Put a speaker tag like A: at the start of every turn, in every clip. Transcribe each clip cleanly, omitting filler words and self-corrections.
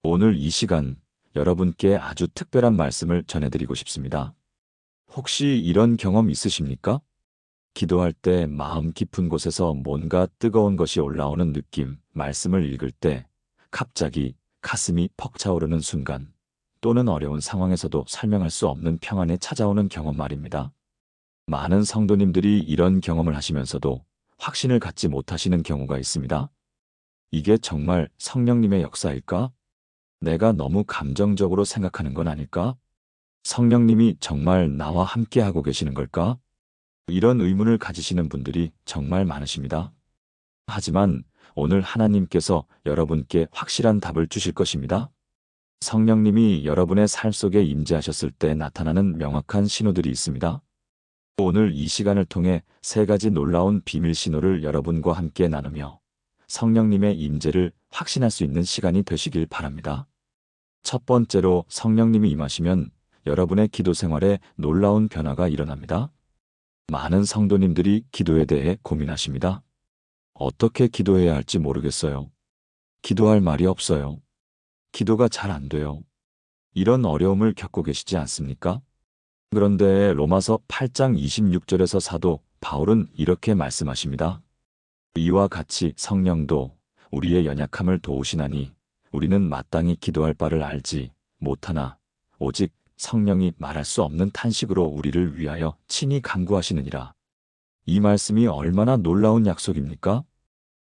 A: 오늘 이 시간 여러분께 아주 특별한 말씀을 전해드리고 싶습니다. 혹시 이런 경험 있으십니까? 기도할 때 마음 깊은 곳에서 뭔가 뜨거운 것이 올라오는 느낌, 말씀을 읽을 때 갑자기 가슴이 벅차오르는 순간, 또는 어려운 상황에서도 설명할 수 없는 평안에 찾아오는 경험 말입니다. 많은 성도님들이 이런 경험을 하시면서도 확신을 갖지 못하시는 경우가 있습니다. 이게 정말 성령님의 역사일까? 내가 너무 감정적으로 생각하는 건 아닐까? 성령님이 정말 나와 함께 하고 계시는 걸까? 이런 의문을 가지시는 분들이 정말 많으십니다. 하지만 오늘 하나님께서 여러분께 확실한 답을 주실 것입니다. 성령님이 여러분의 삶 속에 임재하셨을 때 나타나는 명확한 신호들이 있습니다. 오늘 이 시간을 통해 세 가지 놀라운 비밀 신호를 여러분과 함께 나누며 성령님의 임재를 확신할 수 있는 시간이 되시길 바랍니다. 첫 번째로, 성령님이 임하시면 여러분의 기도 생활에 놀라운 변화가 일어납니다. 많은 성도님들이 기도에 대해 고민하십니다. 어떻게 기도해야 할지 모르겠어요. 기도할 말이 없어요. 기도가 잘 안 돼요. 이런 어려움을 겪고 계시지 않습니까? 그런데 로마서 8장 26절에서 사도 바울은 이렇게 말씀하십니다. 이와 같이 성령도 우리의 연약함을 도우시나니 우리는 마땅히 기도할 바를 알지 못하나 오직 성령이 말할 수 없는 탄식으로 우리를 위하여 친히 간구하시느니라. 이 말씀이 얼마나 놀라운 약속입니까?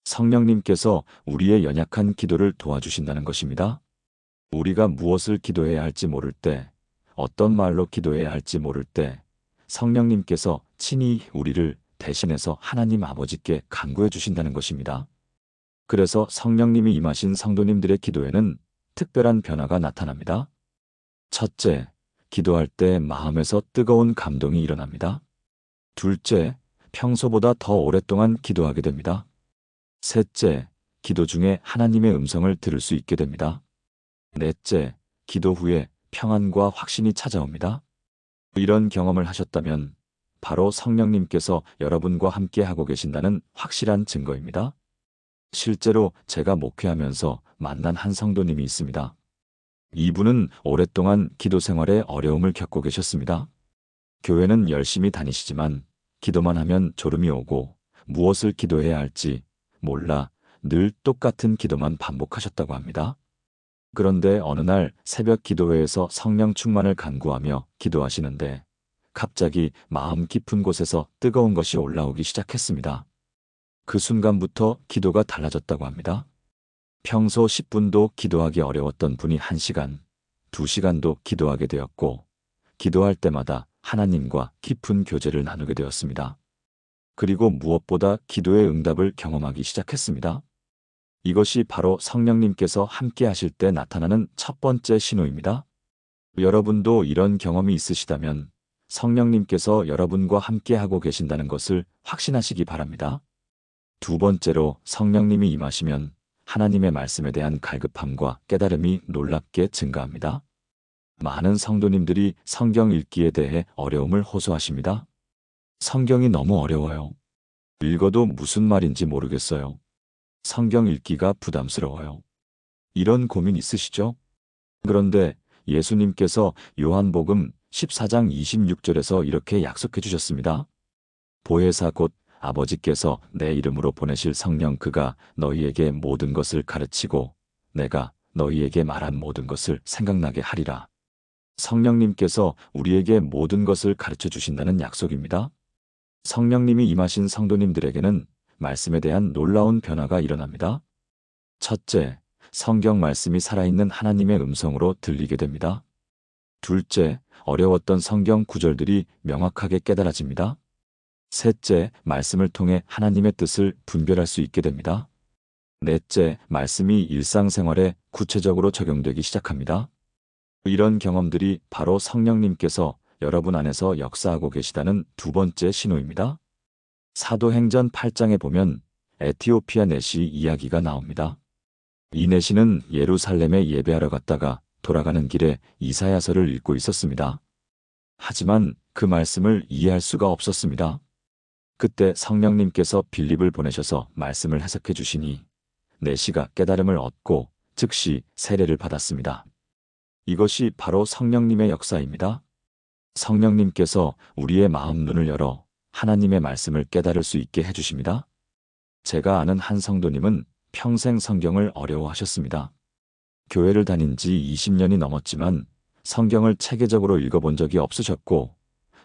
A: 성령님께서 우리의 연약한 기도를 도와주신다는 것입니다. 우리가 무엇을 기도해야 할지 모를 때, 어떤 말로 기도해야 할지 모를 때 성령님께서 친히 우리를 대신해서 하나님 아버지께 간구해 주신다는 것입니다. 그래서 성령님이 임하신 성도님들의 기도에는 특별한 변화가 나타납니다. 첫째, 기도할 때 마음에서 뜨거운 감동이 일어납니다. 둘째, 평소보다 더 오랫동안 기도하게 됩니다. 셋째, 기도 중에 하나님의 음성을 들을 수 있게 됩니다. 넷째, 기도 후에 평안과 확신이 찾아옵니다. 이런 경험을 하셨다면 바로 성령님께서 여러분과 함께 하고 계신다는 확실한 증거입니다. 실제로 제가 목회하면서 만난 한 성도님이 있습니다. 이분은 오랫동안 기도 생활에 어려움을 겪고 계셨습니다. 교회는 열심히 다니시지만 기도만 하면 졸음이 오고 무엇을 기도해야 할지 몰라 늘 똑같은 기도만 반복하셨다고 합니다. 그런데 어느 날 새벽 기도회에서 성령 충만을 간구하며 기도하시는데 갑자기 마음 깊은 곳에서 뜨거운 것이 올라오기 시작했습니다. 그 순간부터 기도가 달라졌다고 합니다. 평소 10분도 기도하기 어려웠던 분이 1시간, 2시간도 기도하게 되었고, 기도할 때마다 하나님과 깊은 교제를 나누게 되었습니다. 그리고 무엇보다 기도의 응답을 경험하기 시작했습니다. 이것이 바로 성령님께서 함께 하실 때 나타나는 첫 번째 신호입니다. 여러분도 이런 경험이 있으시다면 성령님께서 여러분과 함께 하고 계신다는 것을 확신하시기 바랍니다. 두 번째로, 성령님이 임하시면 하나님의 말씀에 대한 갈급함과 깨달음이 놀랍게 증가합니다. 많은 성도님들이 성경 읽기에 대해 어려움을 호소하십니다. 성경이 너무 어려워요. 읽어도 무슨 말인지 모르겠어요. 성경 읽기가 부담스러워요. 이런 고민 있으시죠? 그런데 예수님께서 요한복음 14장 26절에서 이렇게 약속해 주셨습니다. 보혜사 곧 아버지께서 내 이름으로 보내실 성령 그가 너희에게 모든 것을 가르치고 내가 너희에게 말한 모든 것을 생각나게 하리라. 성령님께서 우리에게 모든 것을 가르쳐 주신다는 약속입니다. 성령님이 임하신 성도님들에게는 말씀에 대한 놀라운 변화가 일어납니다. 첫째, 성경 말씀이 살아있는 하나님의 음성으로 들리게 됩니다. 둘째, 어려웠던 성경 구절들이 명확하게 깨달아집니다. 셋째, 말씀을 통해 하나님의 뜻을 분별할 수 있게 됩니다. 넷째, 말씀이 일상생활에 구체적으로 적용되기 시작합니다. 이런 경험들이 바로 성령님께서 여러분 안에서 역사하고 계시다는 두 번째 신호입니다. 사도행전 8장에 보면 에티오피아 넷이 이야기가 나옵니다. 이 넷이는 예루살렘에 예배하러 갔다가 돌아가는 길에 이사야서를 읽고 있었습니다. 하지만 그 말씀을 이해할 수가 없었습니다. 그때 성령님께서 빌립을 보내셔서 말씀을 해석해 주시니 넷이가 깨달음을 얻고 즉시 세례를 받았습니다. 이것이 바로 성령님의 역사입니다. 성령님께서 우리의 마음 눈을 열어 하나님의 말씀을 깨달을 수 있게 해주십니다. 제가 아는 한 성도님은 평생 성경을 어려워하셨습니다. 교회를 다닌 지 20년이 넘었지만 성경을 체계적으로 읽어본 적이 없으셨고,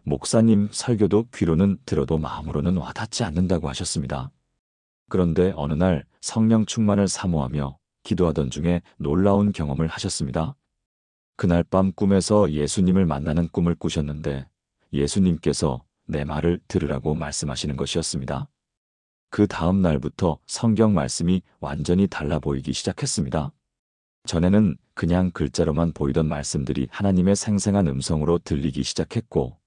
A: 목사님 설교도 귀로는 들어도 마음으로는 와닿지 않는다고 하셨습니다. 그런데 어느 날 성령 충만을 사모하며 기도하던 중에 놀라운 경험을 하셨습니다. 그날 밤 꿈에서 예수님을 만나는 꿈을 꾸셨는데 예수님께서 내 말을 들으라고 말씀하시는 것이었습니다. 그 다음 날부터 성경 말씀이 완전히 달라 보이기 시작했습니다. 전에는 그냥 글자로만 보이던 말씀들이 하나님의 생생한 음성으로 들리기 시작했고,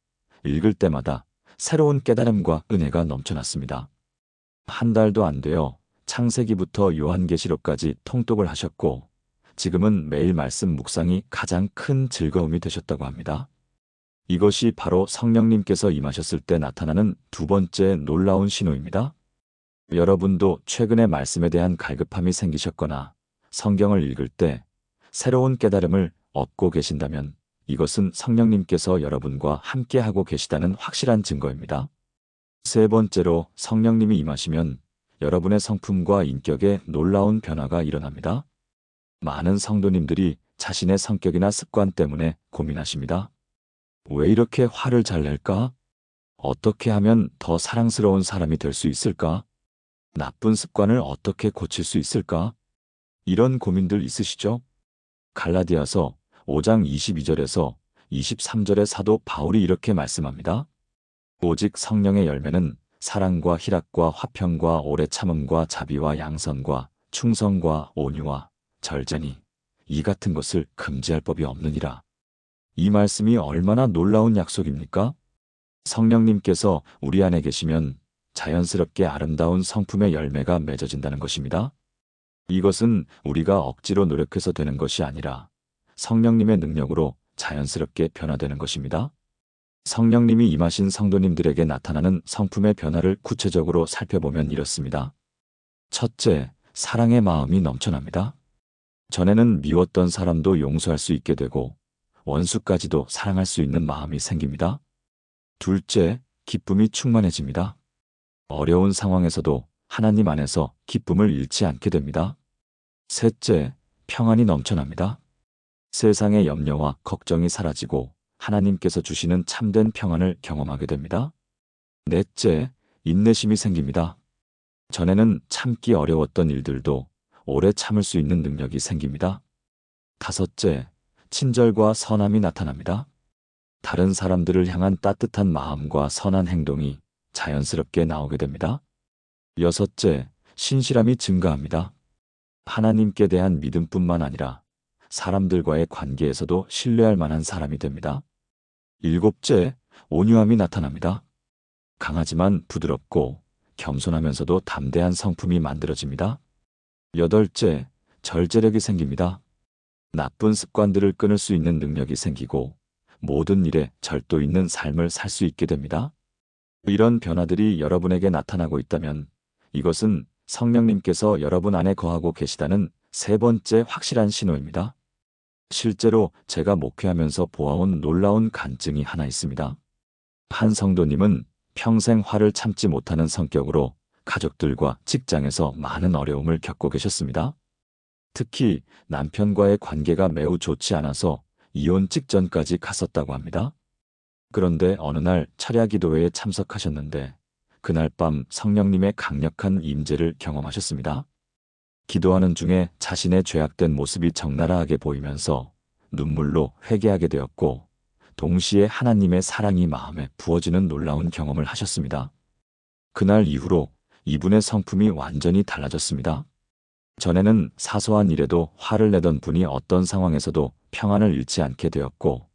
A: 읽을 때마다 새로운 깨달음과 은혜가 넘쳐났습니다. 한 달도 안 되어 창세기부터 요한계시록까지 통독을 하셨고, 지금은 매일 말씀 묵상이 가장 큰 즐거움이 되셨다고 합니다. 이것이 바로 성령님께서 임하셨을 때 나타나는 두 번째 놀라운 신호입니다. 여러분도 최근에 말씀에 대한 갈급함이 생기셨거나 성경을 읽을 때 새로운 깨달음을 얻고 계신다면 이것은 성령님께서 여러분과 함께하고 계시다는 확실한 증거입니다. 세 번째로, 성령님이 임하시면 여러분의 성품과 인격에 놀라운 변화가 일어납니다. 많은 성도님들이 자신의 성격이나 습관 때문에 고민하십니다. 왜 이렇게 화를 잘 낼까? 어떻게 하면 더 사랑스러운 사람이 될 수 있을까? 나쁜 습관을 어떻게 고칠 수 있을까? 이런 고민들 있으시죠? 갈라디아서 5장 22절에서 23절의 사도 바울이 이렇게 말씀합니다. 오직 성령의 열매는 사랑과 희락과 화평과 오래 참음과 자비와 양선과 충성과 온유와 절제니 이 같은 것을 금지할 법이 없느니라. 이 말씀이 얼마나 놀라운 약속입니까? 성령님께서 우리 안에 계시면 자연스럽게 아름다운 성품의 열매가 맺어진다는 것입니다. 이것은 우리가 억지로 노력해서 되는 것이 아니라 성령님의 능력으로 자연스럽게 변화되는 것입니다. 성령님이 임하신 성도님들에게 나타나는 성품의 변화를 구체적으로 살펴보면 이렇습니다. 첫째, 사랑의 마음이 넘쳐납니다. 전에는 미웠던 사람도 용서할 수 있게 되고 원수까지도 사랑할 수 있는 마음이 생깁니다. 둘째, 기쁨이 충만해집니다. 어려운 상황에서도 하나님 안에서 기쁨을 잃지 않게 됩니다. 셋째, 평안이 넘쳐납니다. 세상의 염려와 걱정이 사라지고 하나님께서 주시는 참된 평안을 경험하게 됩니다. 넷째, 인내심이 생깁니다. 전에는 참기 어려웠던 일들도 오래 참을 수 있는 능력이 생깁니다. 다섯째, 친절과 선함이 나타납니다. 다른 사람들을 향한 따뜻한 마음과 선한 행동이 자연스럽게 나오게 됩니다. 여섯째, 신실함이 증가합니다. 하나님께 대한 믿음뿐만 아니라 사람들과의 관계에서도 신뢰할 만한 사람이 됩니다. 일곱째, 온유함이 나타납니다. 강하지만 부드럽고 겸손하면서도 담대한 성품이 만들어집니다. 여덟째, 절제력이 생깁니다. 나쁜 습관들을 끊을 수 있는 능력이 생기고 모든 일에 절도 있는 삶을 살 수 있게 됩니다. 이런 변화들이 여러분에게 나타나고 있다면 이것은 성령님께서 여러분 안에 거하고 계시다는 세 번째 확실한 신호입니다. 실제로 제가 목회하면서 보아온 놀라운 간증이 하나 있습니다. 한 성도님은 평생 화를 참지 못하는 성격으로 가족들과 직장에서 많은 어려움을 겪고 계셨습니다. 특히 남편과의 관계가 매우 좋지 않아서 이혼 직전까지 갔었다고 합니다. 그런데 어느 날 철야 기도회에 참석하셨는데 그날 밤 성령님의 강력한 임재를 경험하셨습니다. 기도하는 중에 자신의 죄악된 모습이 적나라하게 보이면서 눈물로 회개하게 되었고 동시에 하나님의 사랑이 마음에 부어지는 놀라운 경험을 하셨습니다. 그날 이후로 이분의 성품이 완전히 달라졌습니다. 전에는 사소한 일에도 화를 내던 분이 어떤 상황에서도 평안을 잃지 않게 되었고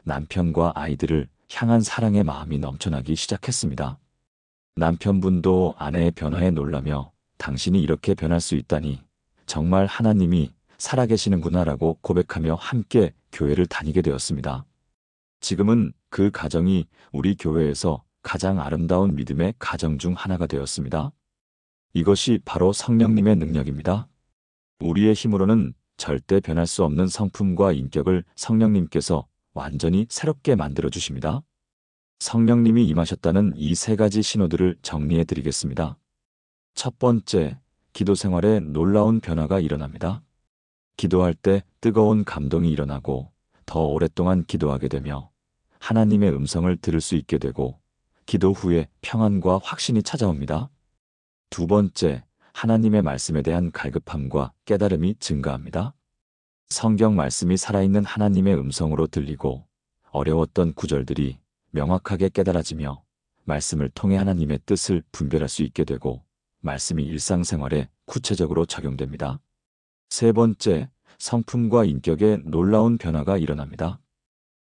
A: 남편과 아이들을 향한 사랑의 마음이 넘쳐나기 시작했습니다. 남편분도 아내의 변화에 놀라며 당신이 이렇게 변할 수 있다니 정말 하나님이 살아계시는구나라고 고백하며 함께 교회를 다니게 되었습니다. 지금은 그 가정이 우리 교회에서 가장 아름다운 믿음의 가정 중 하나가 되었습니다. 이것이 바로 성령님의 능력입니다. 우리의 힘으로는 절대 변할 수 없는 성품과 인격을 성령님께서 완전히 새롭게 만들어 주십니다. 성령님이 임하셨다는 이 세 가지 신호들을 정리해 드리겠습니다. 첫 번째, 기도 생활에 놀라운 변화가 일어납니다. 기도할 때 뜨거운 감동이 일어나고 더 오랫동안 기도하게 되며 하나님의 음성을 들을 수 있게 되고 기도 후에 평안과 확신이 찾아옵니다. 두 번째, 하나님의 말씀에 대한 갈급함과 깨달음이 증가합니다. 성경 말씀이 살아있는 하나님의 음성으로 들리고 어려웠던 구절들이 명확하게 깨달아지며 말씀을 통해 하나님의 뜻을 분별할 수 있게 되고 말씀이 일상생활에 구체적으로 적용됩니다. 세 번째, 성품과 인격에 놀라운 변화가 일어납니다.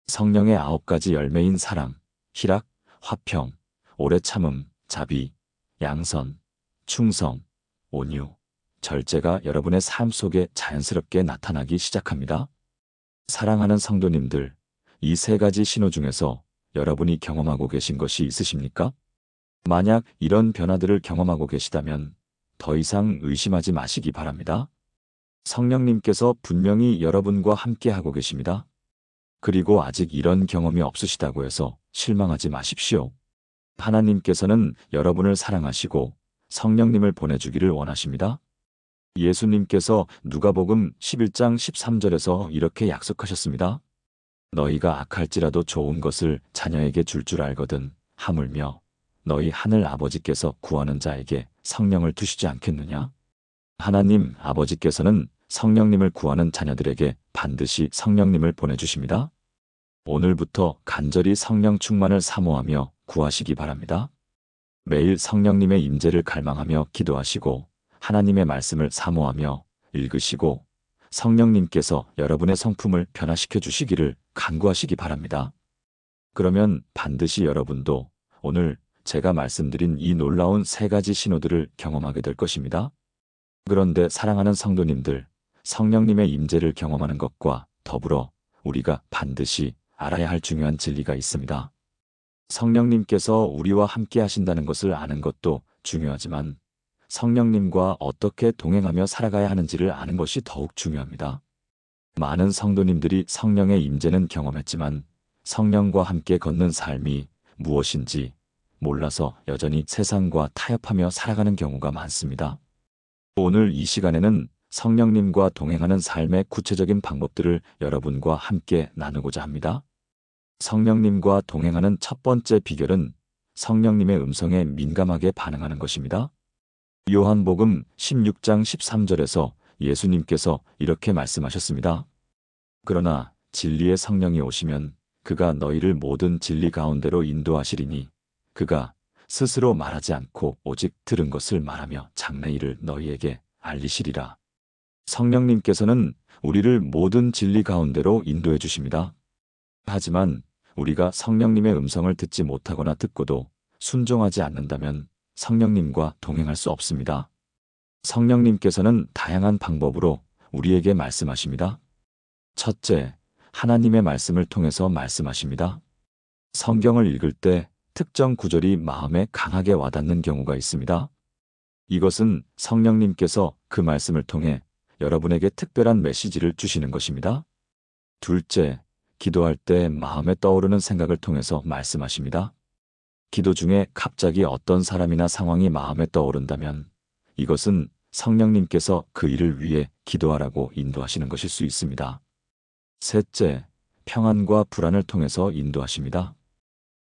A: 성령의 9가지 열매인 사랑, 희락, 화평, 오래 참음, 자비, 양선, 충성, 온유, 절제가 여러분의 삶 속에 자연스럽게 나타나기 시작합니다. 사랑하는 성도님들, 이 세 가지 신호 중에서 여러분이 경험하고 계신 것이 있으십니까? 만약 이런 변화들을 경험하고 계시다면 더 이상 의심하지 마시기 바랍니다. 성령님께서 분명히 여러분과 함께 하고 계십니다. 그리고 아직 이런 경험이 없으시다고 해서 실망하지 마십시오. 하나님께서는 여러분을 사랑하시고 성령님을 보내주기를 원하십니다. 예수님께서 누가복음 11장 13절에서 이렇게 약속하셨습니다. 너희가 악할지라도 좋은 것을 자녀에게 줄 알거든 하물며 너희 하늘 아버지께서 구하는 자에게 성령을 두시지 않겠느냐? 하나님 아버지께서는 성령님을 구하는 자녀들에게 반드시 성령님을 보내주십니다. 오늘부터 간절히 성령 충만을 사모하며 구하시기 바랍니다. 매일 성령님의 임재를 갈망하며 기도하시고 하나님의 말씀을 사모하며 읽으시고 성령님께서 여러분의 성품을 변화시켜 주시기를 간구하시기 바랍니다. 그러면 반드시 여러분도 오늘 제가 말씀드린 이 놀라운 세 가지 신호들을 경험하게 될 것입니다. 그런데 사랑하는 성도님들, 성령님의 임재를 경험하는 것과 더불어 우리가 반드시 알아야 할 중요한 진리가 있습니다. 성령님께서 우리와 함께 하신다는 것을 아는 것도 중요하지만 성령님과 어떻게 동행하며 살아가야 하는지를 아는 것이 더욱 중요합니다. 많은 성도님들이 성령의 임재는 경험했지만 성령과 함께 걷는 삶이 무엇인지 몰라서 여전히 세상과 타협하며 살아가는 경우가 많습니다. 오늘 이 시간에는 성령님과 동행하는 삶의 구체적인 방법들을 여러분과 함께 나누고자 합니다. 성령님과 동행하는 첫 번째 비결은 성령님의 음성에 민감하게 반응하는 것입니다. 요한복음 16장 13절에서 예수님께서 이렇게 말씀하셨습니다. 그러나 진리의 성령이 오시면 그가 너희를 모든 진리 가운데로 인도하시리니 그가 스스로 말하지 않고 오직 들은 것을 말하며 장래일을 너희에게 알리시리라. 성령님께서는 우리를 모든 진리 가운데로 인도해 주십니다. 하지만 우리가 성령님의 음성을 듣지 못하거나 듣고도 순종하지 않는다면 성령님과 동행할 수 없습니다. 성령님께서는 다양한 방법으로 우리에게 말씀하십니다. 첫째, 하나님의 말씀을 통해서 말씀하십니다. 성경을 읽을 때 특정 구절이 마음에 강하게 와닿는 경우가 있습니다. 이것은 성령님께서 그 말씀을 통해 여러분에게 특별한 메시지를 주시는 것입니다. 둘째, 기도할 때 마음에 떠오르는 생각을 통해서 말씀하십니다. 기도 중에 갑자기 어떤 사람이나 상황이 마음에 떠오른다면 이것은 성령님께서 그 일을 위해 기도하라고 인도하시는 것일 수 있습니다. 셋째, 평안과 불안을 통해서 인도하십니다.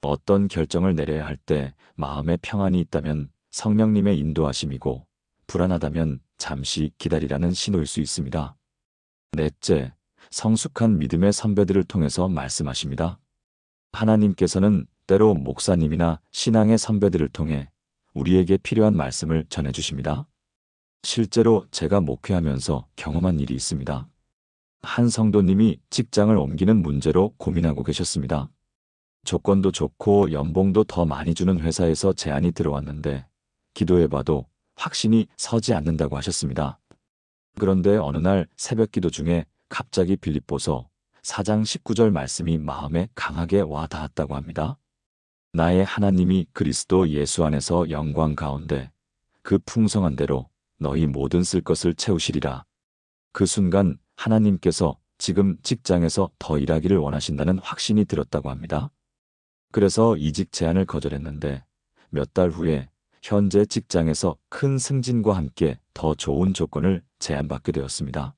A: 어떤 결정을 내려야 할 때 마음에 평안이 있다면 성령님의 인도하심이고 불안하다면 잠시 기다리라는 신호일 수 있습니다. 넷째, 성숙한 믿음의 선배들을 통해서 말씀하십니다. 하나님께서는 때로 목사님이나 신앙의 선배들을 통해 우리에게 필요한 말씀을 전해주십니다. 실제로 제가 목회하면서 경험한 일이 있습니다. 한 성도님이 직장을 옮기는 문제로 고민하고 계셨습니다. 조건도 좋고 연봉도 더 많이 주는 회사에서 제안이 들어왔는데 기도해봐도 확신이 서지 않는다고 하셨습니다. 그런데 어느 날 새벽 기도 중에 갑자기 빌립보서 4장 19절 말씀이 마음에 강하게 와 닿았다고 합니다. 나의 하나님이 그리스도 예수 안에서 영광 가운데 그 풍성한 대로 너희 모든 쓸 것을 채우시리라. 그 순간 하나님께서 지금 직장에서 더 일하기를 원하신다는 확신이 들었다고 합니다. 그래서 이직 제안을 거절했는데 몇 달 후에 현재 직장에서 큰 승진과 함께 더 좋은 조건을 제안받게 되었습니다.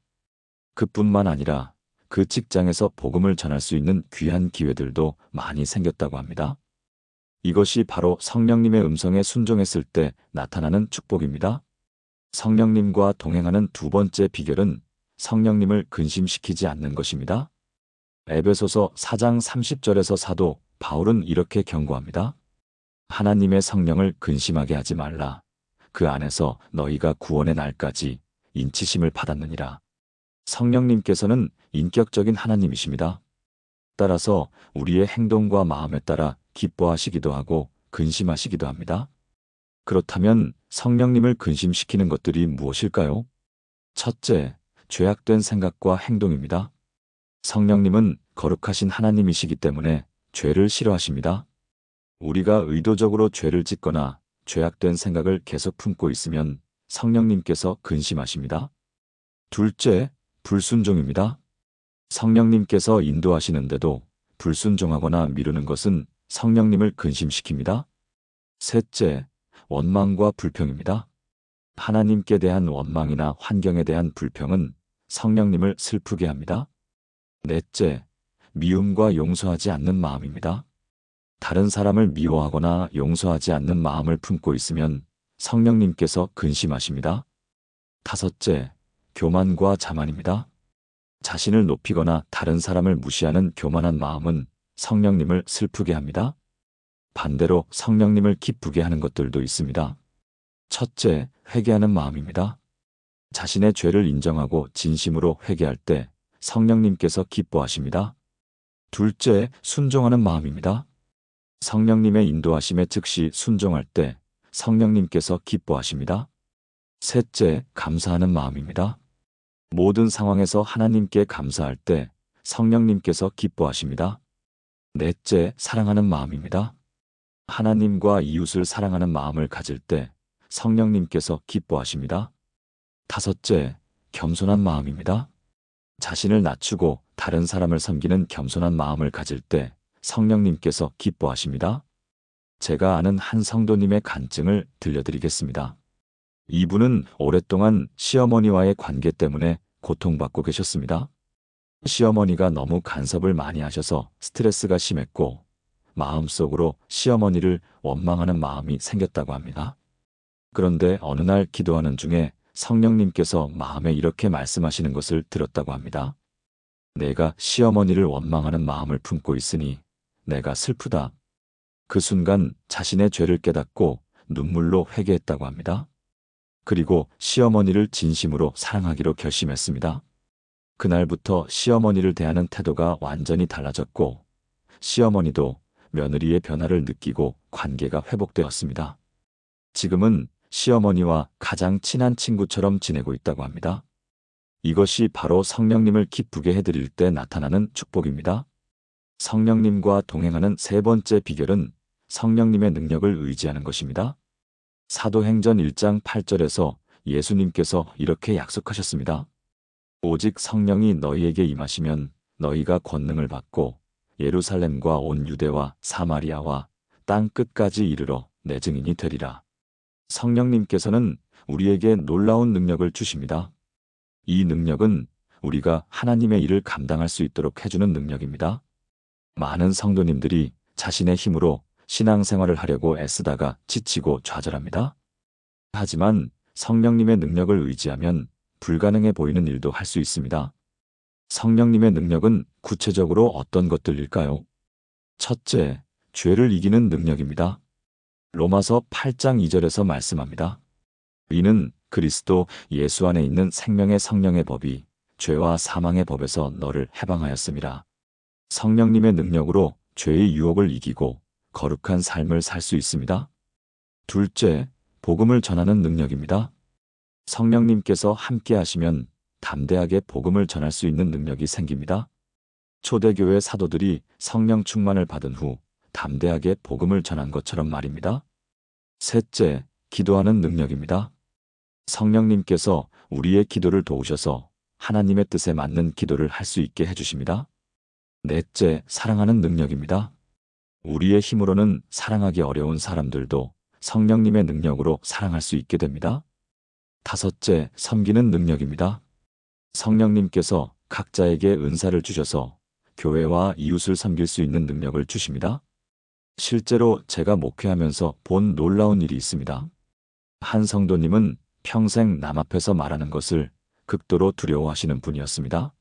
A: 그뿐만 아니라 그 직장에서 복음을 전할 수 있는 귀한 기회들도 많이 생겼다고 합니다. 이것이 바로 성령님의 음성에 순종했을 때 나타나는 축복입니다. 성령님과 동행하는 두 번째 비결은 성령님을 근심시키지 않는 것입니다. 에베소서 4장 30절에서 사도 바울은 이렇게 경고합니다. 하나님의 성령을 근심하게 하지 말라. 그 안에서 너희가 구원의 날까지 인치심을 받았느니라. 성령님께서는 인격적인 하나님이십니다. 따라서 우리의 행동과 마음에 따라 기뻐하시기도 하고 근심하시기도 합니다. 그렇다면 성령님을 근심시키는 것들이 무엇일까요? 첫째, 죄악된 생각과 행동입니다. 성령님은 거룩하신 하나님이시기 때문에 죄를 싫어하십니다. 우리가 의도적으로 죄를 짓거나 죄악된 생각을 계속 품고 있으면 성령님께서 근심하십니다. 둘째, 불순종입니다. 성령님께서 인도하시는데도 불순종하거나 미루는 것은 성령님을 근심시킵니다. 셋째, 원망과 불평입니다. 하나님께 대한 원망이나 환경에 대한 불평은 성령님을 슬프게 합니다. 넷째, 미움과 용서하지 않는 마음입니다. 다른 사람을 미워하거나 용서하지 않는 마음을 품고 있으면 성령님께서 근심하십니다. 다섯째, 교만과 자만입니다. 자신을 높이거나 다른 사람을 무시하는 교만한 마음은 성령님을 슬프게 합니다. 반대로 성령님을 기쁘게 하는 것들도 있습니다. 첫째, 회개하는 마음입니다. 자신의 죄를 인정하고 진심으로 회개할 때 성령님께서 기뻐하십니다. 둘째, 순종하는 마음입니다. 성령님의 인도하심에 즉시 순종할 때 성령님께서 기뻐하십니다. 셋째, 감사하는 마음입니다. 모든 상황에서 하나님께 감사할 때 성령님께서 기뻐하십니다. 넷째, 사랑하는 마음입니다. 하나님과 이웃을 사랑하는 마음을 가질 때 성령님께서 기뻐하십니다. 다섯째, 겸손한 마음입니다. 자신을 낮추고 다른 사람을 섬기는 겸손한 마음을 가질 때 성령님께서 기뻐하십니다. 제가 아는 한 성도님의 간증을 들려드리겠습니다. 이분은 오랫동안 시어머니와의 관계 때문에 고통받고 계셨습니다. 시어머니가 너무 간섭을 많이 하셔서 스트레스가 심했고 마음속으로 시어머니를 원망하는 마음이 생겼다고 합니다. 그런데 어느 날 기도하는 중에 성령님께서 마음에 이렇게 말씀하시는 것을 들었다고 합니다. 내가 시어머니를 원망하는 마음을 품고 있으니 내가 슬프다. 그 순간 자신의 죄를 깨닫고 눈물로 회개했다고 합니다. 그리고 시어머니를 진심으로 사랑하기로 결심했습니다. 그날부터 시어머니를 대하는 태도가 완전히 달라졌고 시어머니도 며느리의 변화를 느끼고 관계가 회복되었습니다. 지금은 시어머니와 가장 친한 친구처럼 지내고 있다고 합니다. 이것이 바로 성령님을 기쁘게 해드릴 때 나타나는 축복입니다. 성령님과 동행하는 세 번째 비결은 성령님의 능력을 의지하는 것입니다. 사도행전 1장 8절에서 예수님께서 이렇게 약속하셨습니다. 오직 성령이 너희에게 임하시면 너희가 권능을 받고 예루살렘과 온 유대와 사마리아와 땅 끝까지 이르러 내 증인이 되리라. 성령님께서는 우리에게 놀라운 능력을 주십니다. 이 능력은 우리가 하나님의 일을 감당할 수 있도록 해주는 능력입니다. 많은 성도님들이 자신의 힘으로 신앙생활을 하려고 애쓰다가 지치고 좌절합니다. 하지만 성령님의 능력을 의지하면 불가능해 보이는 일도 할 수 있습니다. 성령님의 능력은 구체적으로 어떤 것들일까요? 첫째, 죄를 이기는 능력입니다. 로마서 8장 2절에서 말씀합니다. 이는 그리스도 예수 안에 있는 생명의 성령의 법이 죄와 사망의 법에서 너를 해방하였음이라. 성령님의 능력으로 죄의 유혹을 이기고 거룩한 삶을 살 수 있습니다. 둘째, 복음을 전하는 능력입니다. 성령님께서 함께 하시면 담대하게 복음을 전할 수 있는 능력이 생깁니다. 초대교회 사도들이 성령 충만을 받은 후 담대하게 복음을 전한 것처럼 말입니다. 셋째, 기도하는 능력입니다. 성령님께서 우리의 기도를 도우셔서 하나님의 뜻에 맞는 기도를 할 수 있게 해주십니다. 넷째, 사랑하는 능력입니다. 우리의 힘으로는 사랑하기 어려운 사람들도 성령님의 능력으로 사랑할 수 있게 됩니다. 다섯째, 섬기는 능력입니다. 성령님께서 각자에게 은사를 주셔서 교회와 이웃을 섬길 수 있는 능력을 주십니다. 실제로 제가 목회하면서 본 놀라운 일이 있습니다. 한 성도님은 평생 남 앞에서 말하는 것을 극도로 두려워하시는 분이었습니다.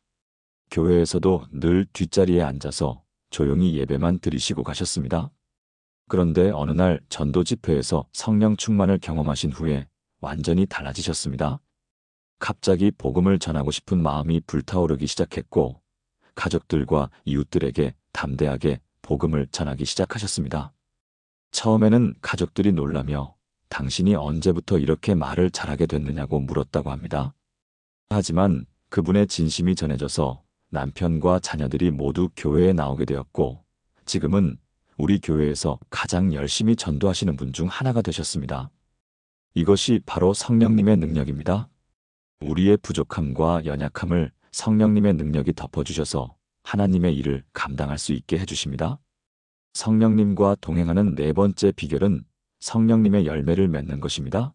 A: 교회에서도 늘 뒷자리에 앉아서 조용히 예배만 드리시고 가셨습니다. 그런데 어느 날 전도 집회에서 성령 충만을 경험하신 후에 완전히 달라지셨습니다. 갑자기 복음을 전하고 싶은 마음이 불타오르기 시작했고 가족들과 이웃들에게 담대하게 복음을 전하기 시작하셨습니다. 처음에는 가족들이 놀라며 당신이 언제부터 이렇게 말을 잘하게 됐느냐고 물었다고 합니다. 하지만 그분의 진심이 전해져서 남편과 자녀들이 모두 교회에 나오게 되었고 지금은 우리 교회에서 가장 열심히 전도하시는 분 중 하나가 되셨습니다. 이것이 바로 성령님의 능력입니다. 우리의 부족함과 연약함을 성령님의 능력이 덮어주셔서 하나님의 일을 감당할 수 있게 해주십니다. 성령님과 동행하는 네 번째 비결은 성령님의 열매를 맺는 것입니다.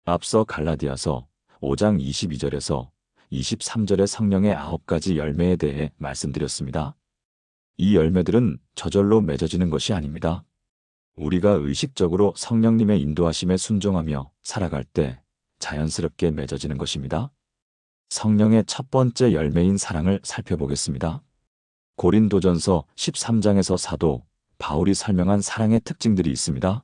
A: 앞서 갈라디아서 5장 22절에서 23절의 성령의 9가지 열매에 대해 말씀드렸습니다. 이 열매들은 저절로 맺어지는 것이 아닙니다. 우리가 의식적으로 성령님의 인도하심에 순종하며 살아갈 때 자연스럽게 맺어지는 것입니다. 성령의 첫 번째 열매인 사랑을 살펴보겠습니다. 고린도전서 13장에서 사도 바울이 설명한 사랑의 특징들이 있습니다.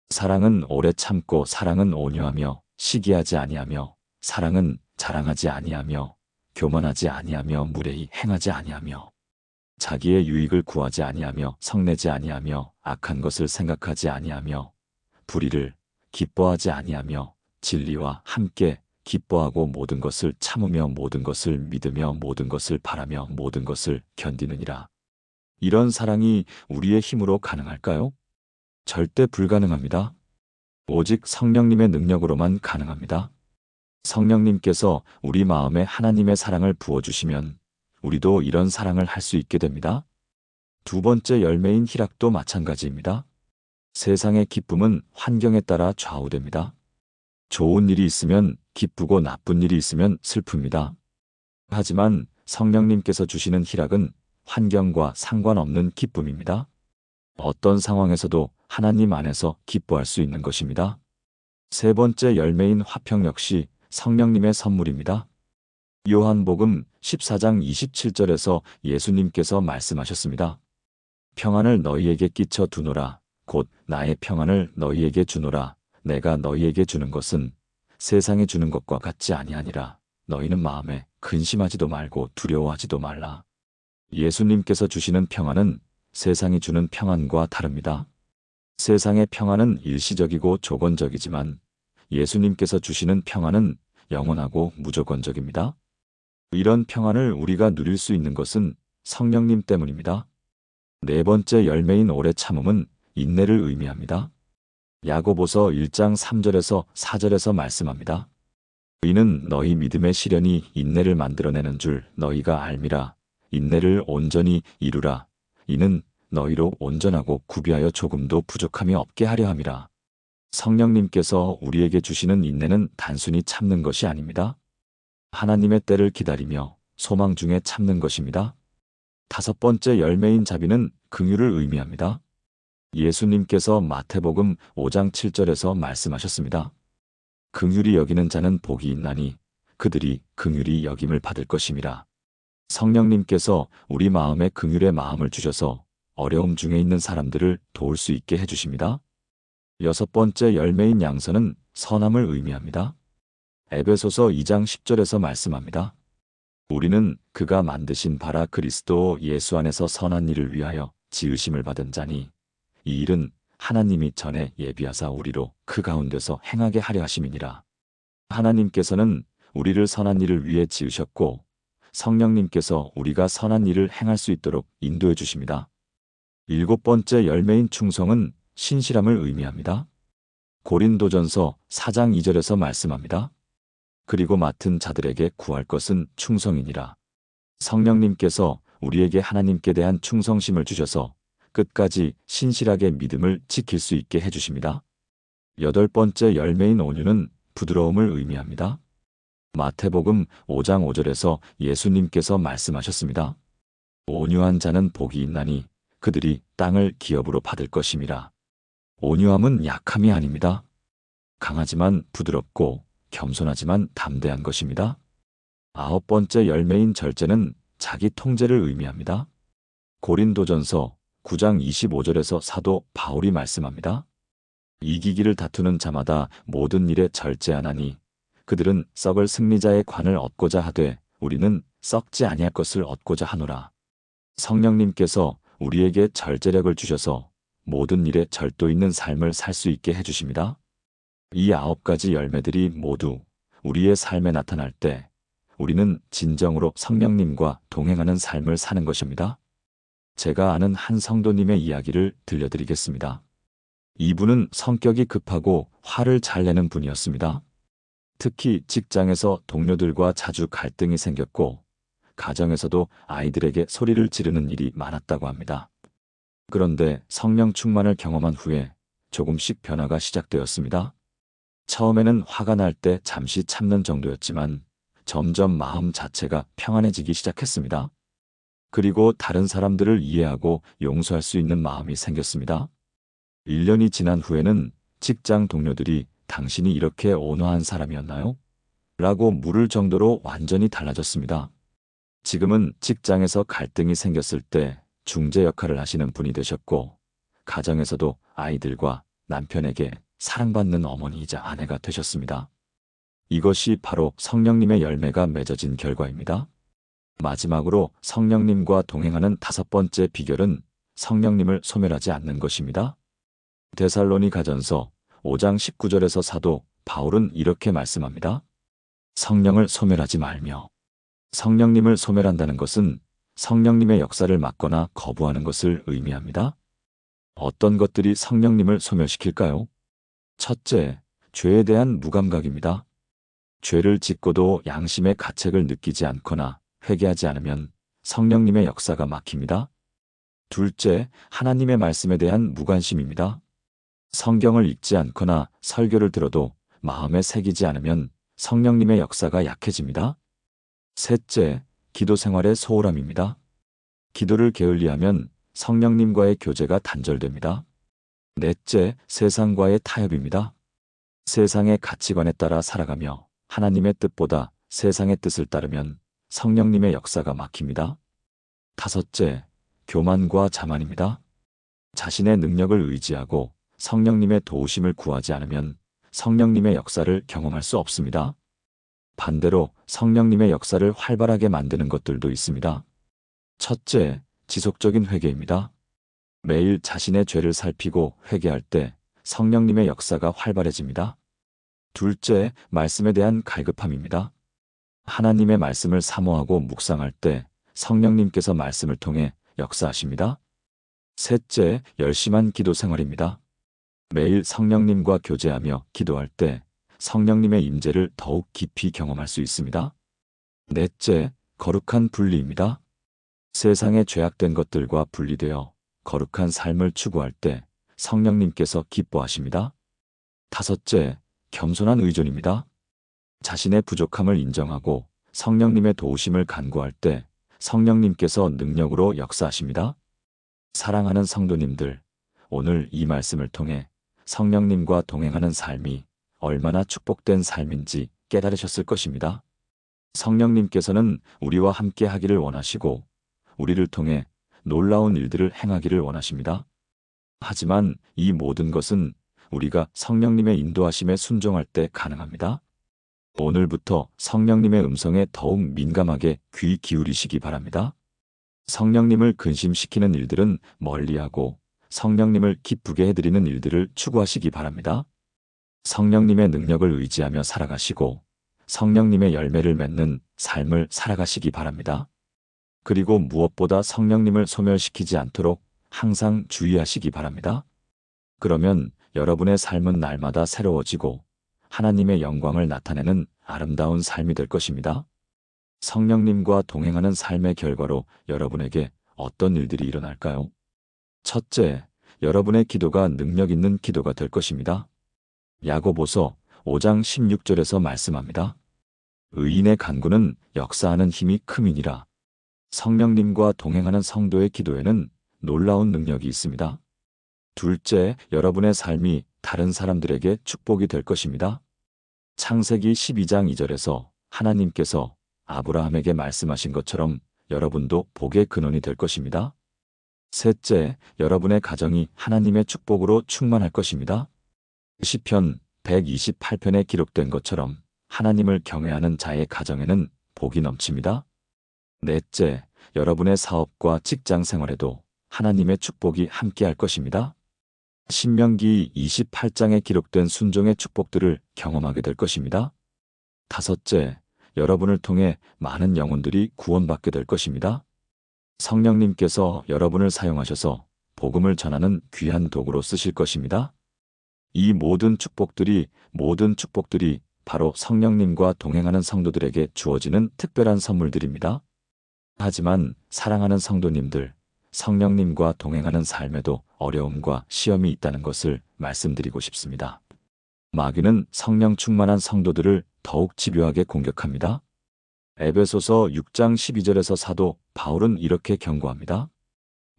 A: 사랑은 오래 참고 사랑은 온유하며 시기하지 아니하며 사랑은 자랑하지 아니하며 교만하지 아니하며 무례히 행하지 아니하며 자기의 유익을 구하지 아니하며 성내지 아니하며 악한 것을 생각하지 아니하며 불의를 기뻐하지 아니하며 진리와 함께 기뻐하고 모든 것을 참으며 모든 것을 믿으며 모든 것을 바라며 모든 것을 견디느니라. 이런 사랑이 우리의 힘으로 가능할까요? 절대 불가능합니다. 오직 성령님의 능력으로만 가능합니다. 성령님께서 우리 마음에 하나님의 사랑을 부어주시면 우리도 이런 사랑을 할 수 있게 됩니다. 두 번째 열매인 희락도 마찬가지입니다. 세상의 기쁨은 환경에 따라 좌우됩니다. 좋은 일이 있으면 기쁘고 나쁜 일이 있으면 슬픕니다. 하지만 성령님께서 주시는 희락은 환경과 상관없는 기쁨입니다. 어떤 상황에서도 하나님 안에서 기뻐할 수 있는 것입니다. 세 번째 열매인 화평 역시 성령님의 선물입니다. 요한복음 14장 27절에서 예수님께서 말씀하셨습니다. 평안을 너희에게 끼쳐 두노라. 곧 나의 평안을 너희에게 주노라. 내가 너희에게 주는 것은 세상에 주는 것과 같지 아니하니라. 너희는 마음에 근심하지도 말고 두려워하지도 말라. 예수님께서 주시는 평안은 세상이 주는 평안과 다릅니다. 세상의 평안은 일시적이고 조건적이지만 예수님께서 주시는 평안은 영원하고 무조건적입니다. 이런 평안을 우리가 누릴 수 있는 것은 성령님 때문입니다. 네 번째 열매인 오래 참음은 인내를 의미합니다. 야고보서 1장 3절에서 4절에서 말씀합니다. 이는 너희 믿음의 시련이 인내를 만들어내는 줄 너희가 알미라. 인내를 온전히 이루라. 이는 너희로 온전하고 구비하여 조금도 부족함이 없게 하려 함이라. 성령님께서 우리에게 주시는 인내는 단순히 참는 것이 아닙니다. 하나님의 때를 기다리며 소망 중에 참는 것입니다. 다섯 번째 열매인 자비는 긍휼을 의미합니다. 예수님께서 마태복음 5장 7절에서 말씀하셨습니다. 긍휼히 여기는 자는 복이 있나니 그들이 긍휼히 여김을 받을 것임이라. 성령님께서 우리 마음에 긍휼의 마음을 주셔서 어려움 중에 있는 사람들을 도울 수 있게 해주십니다. 여섯 번째 열매인 양선은 선함을 의미합니다. 에베소서 2장 10절에서 말씀합니다. 우리는 그가 만드신 바라 그리스도 예수 안에서 선한 일을 위하여 지으심을 받은 자니 이 일은 하나님이 전에 예비하사 우리로 그 가운데서 행하게 하려 하심이니라. 하나님께서는 우리를 선한 일을 위해 지으셨고 성령님께서 우리가 선한 일을 행할 수 있도록 인도해 주십니다. 일곱 번째 열매인 충성은 신실함을 의미합니다. 고린도전서 4장 2절에서 말씀합니다. 그리고 맡은 자들에게 구할 것은 충성이니라. 성령님께서 우리에게 하나님께 대한 충성심을 주셔서 끝까지 신실하게 믿음을 지킬 수 있게 해주십니다. 여덟 번째 열매인 온유는 부드러움을 의미합니다. 마태복음 5장 5절에서 예수님께서 말씀하셨습니다. 온유한 자는 복이 있나니 그들이 땅을 기업으로 받을 것임이라. 온유함은 약함이 아닙니다. 강하지만 부드럽고 겸손하지만 담대한 것입니다. 아홉 번째 열매인 절제는 자기 통제를 의미합니다. 고린도전서 9장 25절에서 사도 바울이 말씀합니다. 이기기를 다투는 자마다 모든 일에 절제하나니 그들은 썩을 승리자의 관을 얻고자 하되 우리는 썩지 아니할 것을 얻고자 하노라. 성령님께서 우리에게 절제력을 주셔서 모든 일에 절도 있는 삶을 살 수 있게 해주십니다. 이 9가지 열매들이 모두 우리의 삶에 나타날 때 우리는 진정으로 성령님과 동행하는 삶을 사는 것입니다. 제가 아는 한 성도님의 이야기를 들려드리겠습니다. 이분은 성격이 급하고 화를 잘 내는 분이었습니다. 특히 직장에서 동료들과 자주 갈등이 생겼고 가정에서도 아이들에게 소리를 지르는 일이 많았다고 합니다. 그런데 성령 충만을 경험한 후에 조금씩 변화가 시작되었습니다. 처음에는 화가 날 때 잠시 참는 정도였지만 점점 마음 자체가 평안해지기 시작했습니다. 그리고 다른 사람들을 이해하고 용서할 수 있는 마음이 생겼습니다. 1년이 지난 후에는 직장 동료들이 당신이 이렇게 온화한 사람이었나요? 라고 물을 정도로 완전히 달라졌습니다. 지금은 직장에서 갈등이 생겼을 때 중재 역할을 하시는 분이 되셨고 가정에서도 아이들과 남편에게 사랑받는 어머니이자 아내가 되셨습니다. 이것이 바로 성령님의 열매가 맺어진 결과입니다. 마지막으로 성령님과 동행하는 5번째 비결은 성령님을 소멸하지 않는 것입니다. 데살로니가전서 5장 19절에서 사도 바울은 이렇게 말씀합니다. 성령을 소멸하지 말며. 성령님을 소멸한다는 것은 성령님의 역사를 막거나 거부하는 것을 의미합니다. 어떤 것들이 성령님을 소멸시킬까요? 첫째, 죄에 대한 무감각입니다. 죄를 짓고도 양심의 가책을 느끼지 않거나 회개하지 않으면 성령님의 역사가 막힙니다. 둘째, 하나님의 말씀에 대한 무관심입니다. 성경을 읽지 않거나 설교를 들어도 마음에 새기지 않으면 성령님의 역사가 약해집니다. 셋째, 기도 생활의 소홀함입니다. 기도를 게을리하면 성령님과의 교제가 단절됩니다. 넷째, 세상과의 타협입니다. 세상의 가치관에 따라 살아가며 하나님의 뜻보다 세상의 뜻을 따르면 성령님의 역사가 막힙니다. 다섯째, 교만과 자만입니다. 자신의 능력을 의지하고 성령님의 도우심을 구하지 않으면 성령님의 역사를 경험할 수 없습니다. 반대로 성령님의 역사를 활발하게 만드는 것들도 있습니다. 첫째, 지속적인 회개입니다. 매일 자신의 죄를 살피고 회개할 때 성령님의 역사가 활발해집니다. 둘째, 말씀에 대한 갈급함입니다. 하나님의 말씀을 사모하고 묵상할 때 성령님께서 말씀을 통해 역사하십니다. 셋째, 열심한 기도 생활입니다. 매일 성령님과 교제하며 기도할 때 성령님의 임재를 더욱 깊이 경험할 수 있습니다. 넷째, 거룩한 분리입니다. 세상에 죄악된 것들과 분리되어 거룩한 삶을 추구할 때 성령님께서 기뻐하십니다. 다섯째, 겸손한 의존입니다. 자신의 부족함을 인정하고 성령님의 도우심을 간구할 때 성령님께서 능력으로 역사하십니다. 사랑하는 성도님들, 오늘 이 말씀을 통해 성령님과 동행하는 삶이 얼마나 축복된 삶인지 깨달으셨을 것입니다. 성령님께서는 우리와 함께 하기를 원하시고 우리를 통해 놀라운 일들을 행하기를 원하십니다. 하지만 이 모든 것은 우리가 성령님의 인도하심에 순종할 때 가능합니다. 오늘부터 성령님의 음성에 더욱 민감하게 귀 기울이시기 바랍니다. 성령님을 근심시키는 일들은 멀리하고 성령님을 기쁘게 해드리는 일들을 추구하시기 바랍니다. 성령님의 능력을 의지하며 살아가시고 성령님의 열매를 맺는 삶을 살아가시기 바랍니다. 그리고 무엇보다 성령님을 소멸시키지 않도록 항상 주의하시기 바랍니다. 그러면 여러분의 삶은 날마다 새로워지고 하나님의 영광을 나타내는 아름다운 삶이 될 것입니다. 성령님과 동행하는 삶의 결과로 여러분에게 어떤 일들이 일어날까요? 첫째, 여러분의 기도가 능력 있는 기도가 될 것입니다. 야고보서 5장 16절에서 말씀합니다. 의인의 간구는 역사하는 힘이 큼이니라. 성령님과 동행하는 성도의 기도에는 놀라운 능력이 있습니다. 둘째, 여러분의 삶이 다른 사람들에게 축복이 될 것입니다. 창세기 12장 2절에서 하나님께서 아브라함에게 말씀하신 것처럼 여러분도 복의 근원이 될 것입니다. 셋째, 여러분의 가정이 하나님의 축복으로 충만할 것입니다. 시편 128편에 기록된 것처럼 하나님을 경외하는 자의 가정에는 복이 넘칩니다. 넷째, 여러분의 사업과 직장 생활에도 하나님의 축복이 함께할 것입니다. 신명기 28장에 기록된 순종의 축복들을 경험하게 될 것입니다. 다섯째, 여러분을 통해 많은 영혼들이 구원받게 될 것입니다. 성령님께서 여러분을 사용하셔서 복음을 전하는 귀한 도구로 쓰실 것입니다. 이 모든 축복들이 바로 성령님과 동행하는 성도들에게 주어지는 특별한 선물들입니다. 하지만 사랑하는 성도님들, 성령님과 동행하는 삶에도 어려움과 시험이 있다는 것을 말씀드리고 싶습니다. 마귀는 성령 충만한 성도들을 더욱 집요하게 공격합니다. 에베소서 6장 12절에서 사도 바울은 이렇게 경고합니다.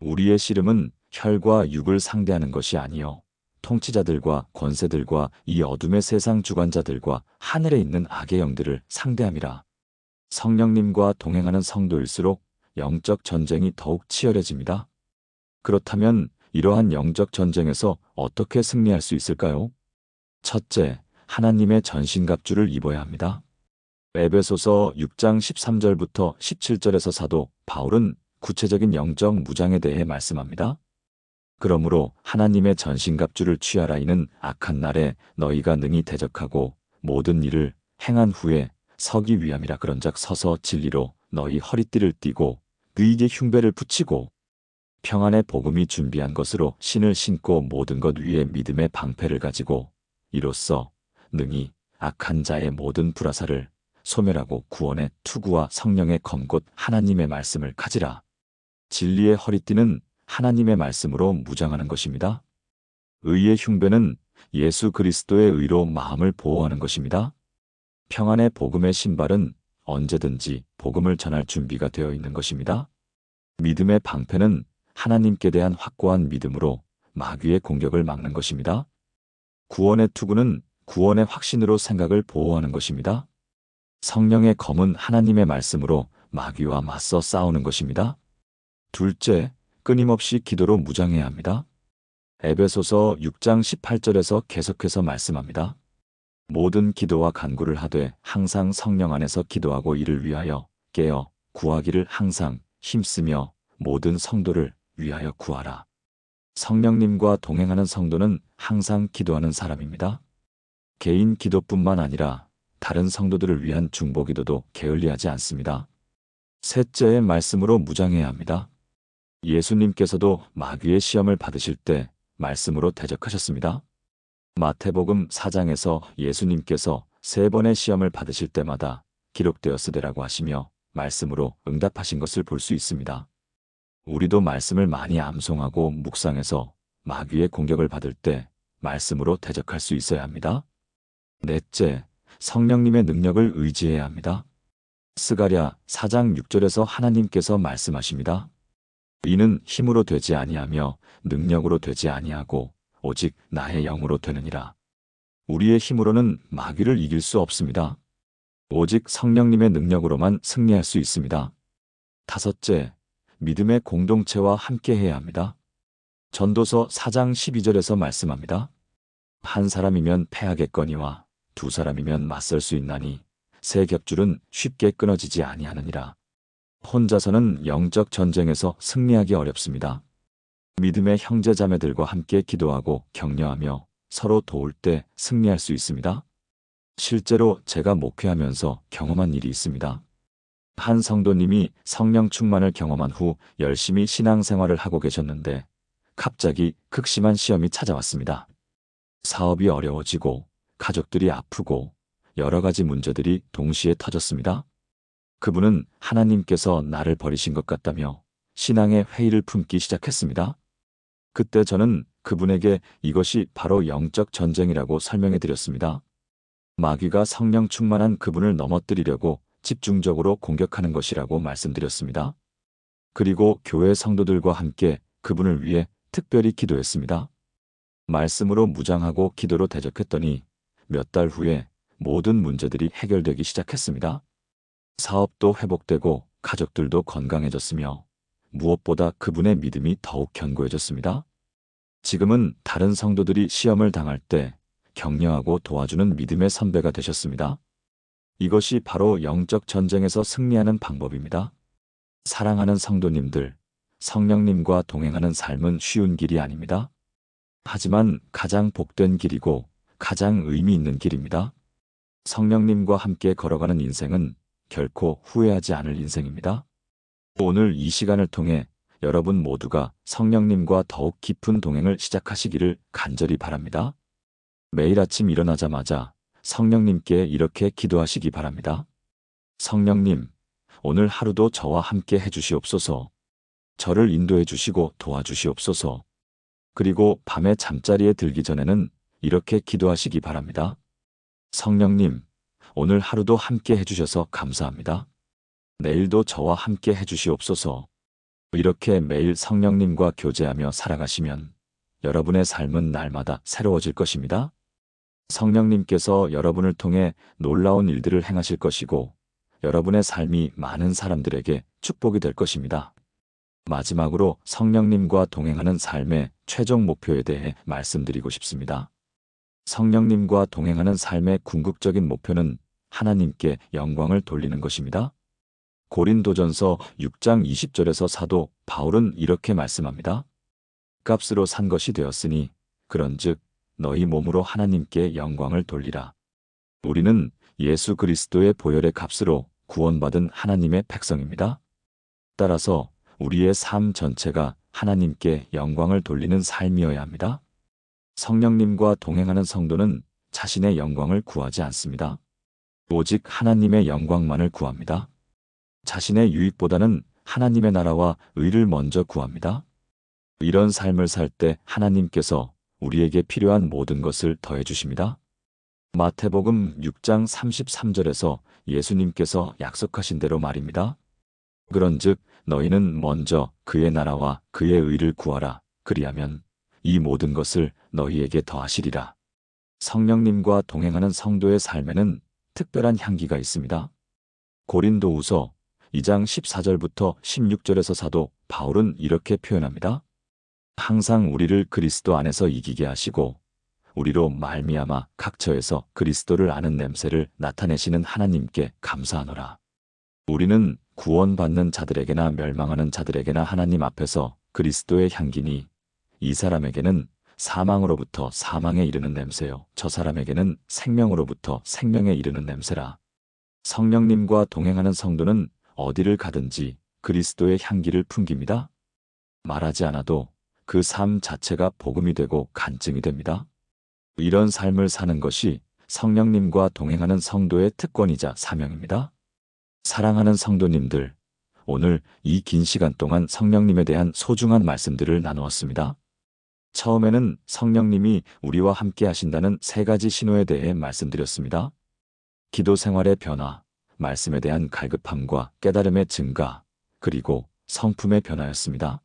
A: 우리의 씨름은 혈과 육을 상대하는 것이 아니요 통치자들과 권세들과 이 어둠의 세상 주관자들과 하늘에 있는 악의 영들을 상대함이라. 성령님과 동행하는 성도일수록 영적 전쟁이 더욱 치열해집니다. 그렇다면 이러한 영적 전쟁에서 어떻게 승리할 수 있을까요? 첫째, 하나님의 전신갑주를 입어야 합니다. 에베소서 6장 13절부터 17절에서 사도 바울은 구체적인 영적 무장에 대해 말씀합니다. 그러므로 하나님의 전신갑주를 취하라. 이는 악한 날에 너희가 능히 대적하고 모든 일을 행한 후에 서기 위함이라. 그런즉 서서 진리로 너희 허리띠를 띠고 의의 흉배를 붙이고 평안의 복음이 준비한 것으로 신을 신고 모든 것 위에 믿음의 방패를 가지고 이로써 능히 악한 자의 모든 불화살을 소멸하고 구원의 투구와 성령의 검 곧 하나님의 말씀을 가지라. 진리의 허리띠는 하나님의 말씀으로 무장하는 것입니다. 의의 흉배는 예수 그리스도의 의로 마음을 보호하는 것입니다. 평안의 복음의 신발은 언제든지 복음을 전할 준비가 되어 있는 것입니다. 믿음의 방패는 하나님께 대한 확고한 믿음으로 마귀의 공격을 막는 것입니다. 구원의 투구는 구원의 확신으로 생각을 보호하는 것입니다. 성령의 검은 하나님의 말씀으로 마귀와 맞서 싸우는 것입니다. 둘째, 끊임없이 기도로 무장해야 합니다. 에베소서 6장 18절에서 계속해서 말씀합니다. 모든 기도와 간구를 하되 항상 성령 안에서 기도하고 이를 위하여 깨어 구하기를 항상 힘쓰며 모든 성도를 위하여 구하라. 성령님과 동행하는 성도는 항상 기도하는 사람입니다. 개인 기도뿐만 아니라 다른 성도들을 위한 중보기도도 게을리하지 않습니다. 셋째의 말씀으로 무장해야 합니다. 예수님께서도 마귀의 시험을 받으실 때 말씀으로 대적하셨습니다. 마태복음 4장에서 예수님께서 3번의 시험을 받으실 때마다 기록되었으되라고 하시며 말씀으로 응답하신 것을 볼 수 있습니다. 우리도 말씀을 많이 암송하고 묵상해서 마귀의 공격을 받을 때 말씀으로 대적할 수 있어야 합니다. 넷째, 성령님의 능력을 의지해야 합니다. 스가랴 4장 6절에서 하나님께서 말씀하십니다. 이는 힘으로 되지 아니하며 능력으로 되지 아니하고 오직 나의 영으로 되느니라. 우리의 힘으로는 마귀를 이길 수 없습니다. 오직 성령님의 능력으로만 승리할 수 있습니다. 다섯째, 믿음의 공동체와 함께해야 합니다. 전도서 4장 12절에서 말씀합니다. 한 사람이면 패하겠거니와 두 사람이면 맞설 수 있나니 새 겹줄은 쉽게 끊어지지 아니하느니라. 혼자서는 영적 전쟁에서 승리하기 어렵습니다. 믿음의 형제자매들과 함께 기도하고 격려하며 서로 도울 때 승리할 수 있습니다. 실제로 제가 목회하면서 경험한 일이 있습니다. 한 성도님이 성령 충만을 경험한 후 열심히 신앙생활을 하고 계셨는데 갑자기 극심한 시험이 찾아왔습니다. 사업이 어려워지고 가족들이 아프고 여러 가지 문제들이 동시에 터졌습니다. 그분은 하나님께서 나를 버리신 것 같다며 신앙의 회의를 품기 시작했습니다. 그때 저는 그분에게 이것이 바로 영적 전쟁이라고 설명해 드렸습니다. 마귀가 성령 충만한 그분을 넘어뜨리려고 집중적으로 공격하는 것이라고 말씀드렸습니다. 그리고 교회 성도들과 함께 그분을 위해 특별히 기도했습니다. 말씀으로 무장하고 기도로 대적했더니 몇 달 후에 모든 문제들이 해결되기 시작했습니다. 사업도 회복되고 가족들도 건강해졌으며 무엇보다 그분의 믿음이 더욱 견고해졌습니다. 지금은 다른 성도들이 시험을 당할 때 격려하고 도와주는 믿음의 선배가 되셨습니다. 이것이 바로 영적 전쟁에서 승리하는 방법입니다. 사랑하는 성도님들, 성령님과 동행하는 삶은 쉬운 길이 아닙니다. 하지만 가장 복된 길이고 가장 의미 있는 길입니다. 성령님과 함께 걸어가는 인생은 결코 후회하지 않을 인생입니다. 오늘 이 시간을 통해 여러분 모두가 성령님과 더욱 깊은 동행을 시작하시기를 간절히 바랍니다. 매일 아침 일어나자마자 성령님께 이렇게 기도하시기 바랍니다. 성령님, 오늘 하루도 저와 함께 해주시옵소서. 저를 인도해 주시고 도와주시옵소서. 그리고 밤에 잠자리에 들기 전에는 이렇게 기도하시기 바랍니다. 성령님, 오늘 하루도 함께 해주셔서 감사합니다. 내일도 저와 함께 해주시옵소서. 이렇게 매일 성령님과 교제하며 살아가시면 여러분의 삶은 날마다 새로워질 것입니다. 성령님께서 여러분을 통해 놀라운 일들을 행하실 것이고 여러분의 삶이 많은 사람들에게 축복이 될 것입니다. 마지막으로 성령님과 동행하는 삶의 최종 목표에 대해 말씀드리고 싶습니다. 성령님과 동행하는 삶의 궁극적인 목표는 하나님께 영광을 돌리는 것입니다. 고린도전서 6장 20절에서 사도 바울은 이렇게 말씀합니다. 값으로 산 것이 되었으니 그런즉 너희 몸으로 하나님께 영광을 돌리라. 우리는 예수 그리스도의 보혈의 값으로 구원받은 하나님의 백성입니다. 따라서 우리의 삶 전체가 하나님께 영광을 돌리는 삶이어야 합니다. 성령님과 동행하는 성도는 자신의 영광을 구하지 않습니다. 오직 하나님의 영광만을 구합니다. 자신의 유익보다는 하나님의 나라와 의를 먼저 구합니다. 이런 삶을 살 때 하나님께서 우리에게 필요한 모든 것을 더해 주십니다. 마태복음 6장 33절에서 예수님께서 약속하신 대로 말입니다. 그런즉 너희는 먼저 그의 나라와 그의 의를 구하라. 그리하면 이 모든 것을 너희에게 더하시리라. 성령님과 동행하는 성도의 삶에는 특별한 향기가 있습니다. 고린도후서 2장 14절부터 16절에서 사도 바울은 이렇게 표현합니다. 항상 우리를 그리스도 안에서 이기게 하시고 우리로 말미암아 각처에서 그리스도를 아는 냄새를 나타내시는 하나님께 감사하노라. 우리는 구원받는 자들에게나 멸망하는 자들에게나 하나님 앞에서 그리스도의 향기니 이 사람에게는 사망으로부터 사망에 이르는 냄새요 저 사람에게는 생명으로부터 생명에 이르는 냄새라. 성령님과 동행하는 성도는 어디를 가든지 그리스도의 향기를 풍깁니다. 말하지 않아도 그 삶 자체가 복음이 되고 간증이 됩니다. 이런 삶을 사는 것이 성령님과 동행하는 성도의 특권이자 사명입니다. 사랑하는 성도님들, 오늘 이 긴 시간 동안 성령님에 대한 소중한 말씀들을 나누었습니다. 처음에는 성령님이 우리와 함께 하신다는 3가지 신호에 대해 말씀드렸습니다. 기도 생활의 변화, 말씀에 대한 갈급함과 깨달음의 증가, 그리고 성품의 변화였습니다.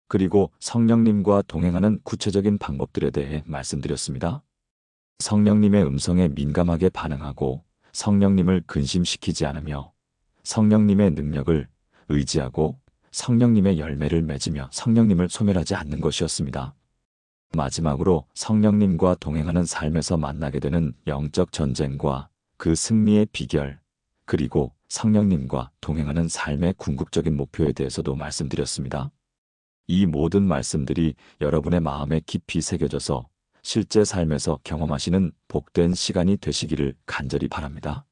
A: 그리고 성령님과 동행하는 구체적인 방법들에 대해 말씀드렸습니다. 성령님의 음성에 민감하게 반응하고 성령님을 근심시키지 않으며 성령님의 능력을 의지하고 성령님의 열매를 맺으며 성령님을 소멸하지 않는 것이었습니다. 마지막으로 성령님과 동행하는 삶에서 만나게 되는 영적 전쟁과 그 승리의 비결, 그리고 성령님과 동행하는 삶의 궁극적인 목표에 대해서도 말씀드렸습니다. 이 모든 말씀들이 여러분의 마음에 깊이 새겨져서 실제 삶에서 경험하시는 복된 시간이 되시기를 간절히 바랍니다.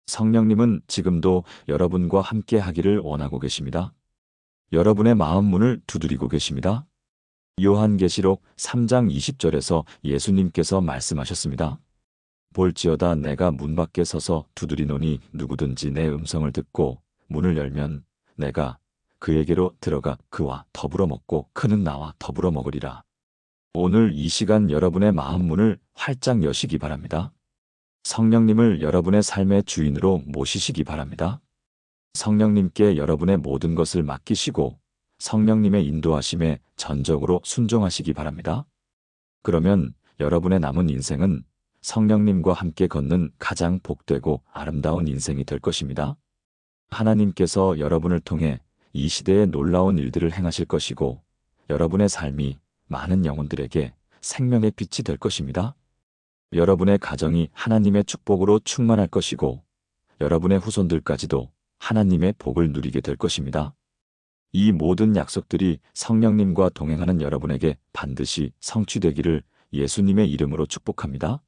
A: 성령님은 지금도 여러분과 함께 하기를 원하고 계십니다. 여러분의 마음 문을 두드리고 계십니다. 요한계시록 3장 20절에서 예수님께서 말씀하셨습니다. 볼지어다 내가 문 밖에 서서 두드리노니 누구든지 내 음성을 듣고 문을 열면 내가 그에게로 들어가 그와 더불어 먹고 그는 나와 더불어 먹으리라. 오늘 이 시간 여러분의 마음 문을 활짝 여시기 바랍니다. 성령님을 여러분의 삶의 주인으로 모시시기 바랍니다. 성령님께 여러분의 모든 것을 맡기시고 성령님의 인도하심에 전적으로 순종하시기 바랍니다. 그러면 여러분의 남은 인생은 성령님과 함께 걷는 가장 복되고 아름다운 인생이 될 것입니다. 하나님께서 여러분을 통해 이 시대에 놀라운 일들을 행하실 것이고 여러분의 삶이 많은 영혼들에게 생명의 빛이 될 것입니다. 여러분의 가정이 하나님의 축복으로 충만할 것이고 여러분의 후손들까지도 하나님의 복을 누리게 될 것입니다. 이 모든 약속들이 성령님과 동행하는 여러분에게 반드시 성취되기를 예수님의 이름으로 축복합니다.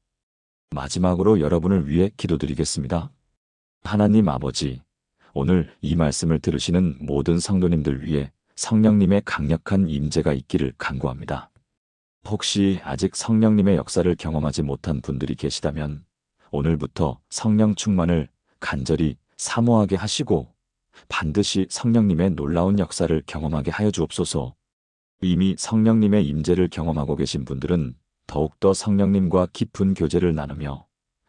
A: 마지막으로 여러분을 위해 기도드리겠습니다. 하나님 아버지, 오늘 이 말씀을 들으시는 모든 성도님들 위해 성령님의 강력한 임재가 있기를 간구합니다. 혹시 아직 성령님의 역사를 경험하지 못한 분들이 계시다면 오늘부터 성령 충만을 간절히 사모하게 하시고 반드시 성령님의 놀라운 역사를 경험하게 하여 주옵소서. 이미 성령님의 임재를 경험하고 계신 분들은 더욱더 성령님과 깊은 교제를 나누며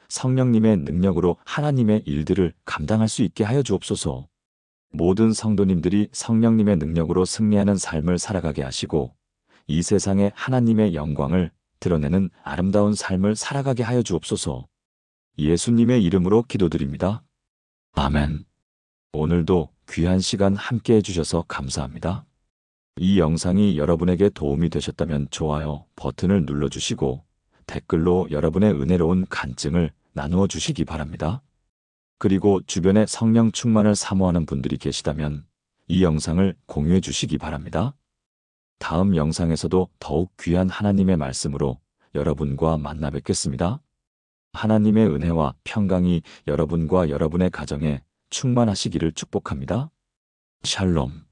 A: 성령님의 능력으로 하나님의 일들을 감당할 수 있게 하여 주옵소서. 모든 성도님들이 성령님의 능력으로 승리하는 삶을 살아가게 하시고 이 세상에 하나님의 영광을 드러내는 아름다운 삶을 살아가게 하여 주옵소서. 예수님의 이름으로 기도드립니다. 아멘. 오늘도 귀한 시간 함께 해주셔서 감사합니다. 이 영상이 여러분에게 도움이 되셨다면 좋아요 버튼을 눌러주시고 댓글로 여러분의 은혜로운 간증을 나누어 주시기 바랍니다. 그리고 주변에 성령 충만을 사모하는 분들이 계시다면 이 영상을 공유해 주시기 바랍니다. 다음 영상에서도 더욱 귀한 하나님의 말씀으로 여러분과 만나 뵙겠습니다. 하나님의 은혜와 평강이 여러분과 여러분의 가정에 충만하시기를 축복합니다. 샬롬.